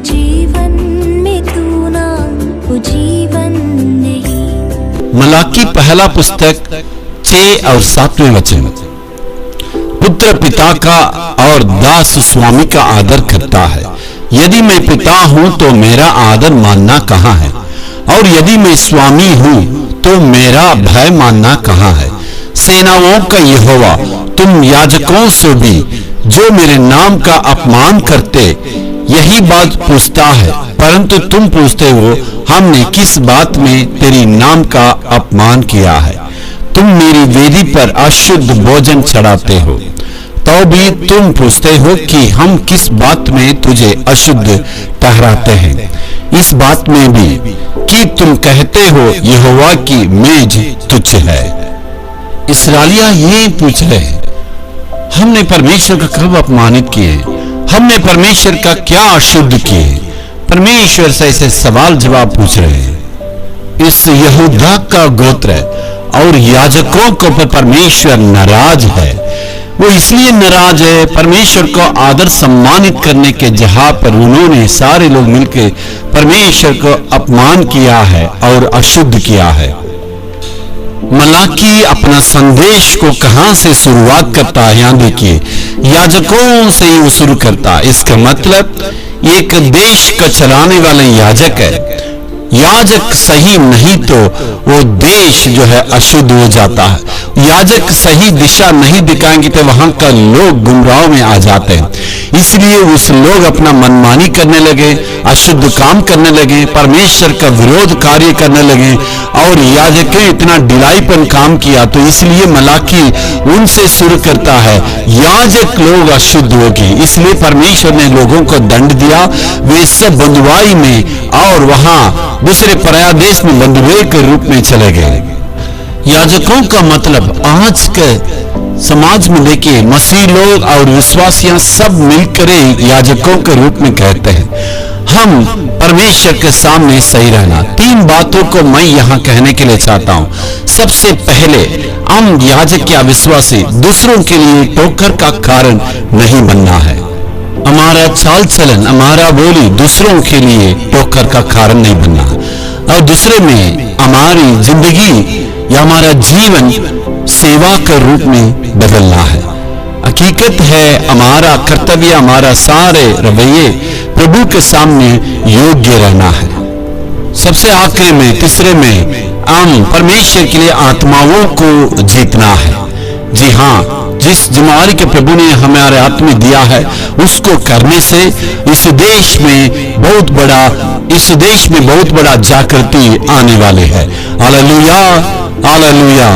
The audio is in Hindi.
जीवन में तू ना वो जीवन नहीं। मलाकी पहला पुस्तक 6 और 7वें वचन। पुत्र पिता का और दास स्वामी का आदर करता है। यदि मैं पिता हूं तो मेरा आदर मानना कहाँ है, और यदि मैं स्वामी हूं तो मेरा भय मानना कहाँ है। सेनाओं का यहोवा तुम याजकों से भी जो मेरे नाम का अपमान करते यही बात पूछता है, परंतु तुम पूछते हो हमने किस बात में तेरी नाम का अपमान किया है। तुम मेरी वेदी पर अशुद्ध भोजन चढ़ाते हो, तो भी तुम पूछते हो कि हम किस बात में तुझे अशुद्ध ठहराते हैं। इस बात में भी कि तुम कहते हो यहोवा की मेज तुच्छ है। इस्राएलिया ये पूछ रहे हैं, हमने परमेश्वर का कब अपमानित किए, हमने परमेश्वर का क्या अशुद्ध किए। परमेश्वर से ऐसे सवाल जवाब पूछ रहे हैं। इस यहूदा का गोत्र और याजकों को पर परमेश्वर नाराज है। वो इसलिए नाराज है, परमेश्वर को आदर सम्मानित करने के जहां पर उन्होंने सारे लोग मिलकर परमेश्वर को अपमान किया है और अशुद्ध किया है। मलाकी अपना संदेश को कहां से शुरुआत करता है, यहां देखिए याजकों से ही वो शुरू करता है। इसका मतलब एक देश का चलाने वाला याजक है। याजक सही नहीं तो वो देश जो है अशुद्ध हो जाता है। याजक सही दिशा नहीं दिखाएंगे तो वहां का लोग गुमराह में आ जाते हैं। इसलिए उस लोग अपना मनमानी करने लगे, अशुद्ध काम करने लगे, परमेश्वर का विरोध कार्य करने लगे, और याजक ने इतना ढिलाईपन काम किया। तो इसलिए मलाकी उनसे शुरू करता है, याजक लोग अशुद्ध हो गए, इसलिए परमेश्वर ने लोगों को दंड दिया। वे सब बंधुआई में और वहां दूसरे पराया देश में बंधुए के रूप में चले गए। याजकों का मतलब आज के समाज में देखिए मसीह लोग और विश्वासियां सब मिलकर याजकों के रूप में कहते हैं हम परमेश्वर के सामने सही रहना। 3 बातों को मैं यहाँ कहने के लिए चाहता हूँ। सबसे पहले हम याजक या विश्वासी दूसरों के लिए ठोकर का कारण नहीं बनना है। हमारा चाल चलन, हमारा बोली दूसरों के लिए ठोकर का कारण नहीं बनना। और दूसरे में हमारी जिंदगी या हमारा जीवन सेवा के रूप में बदलना है। हकीकत है हमारा कर्तव्य, हमारा सारे रवैये प्रभु के सामने योग्य रहना है। सबसे आखिरी में तीसरे में हम परमेश्वर के लिए आत्माओं को जीतना है। जी हाँ, जिस जिम्मेदारी के प्रभु ने हमारे हाथ में दिया है उसको करने से इस देश में बहुत बड़ा जागृति आने वाले है। Hallelujah, hallelujah.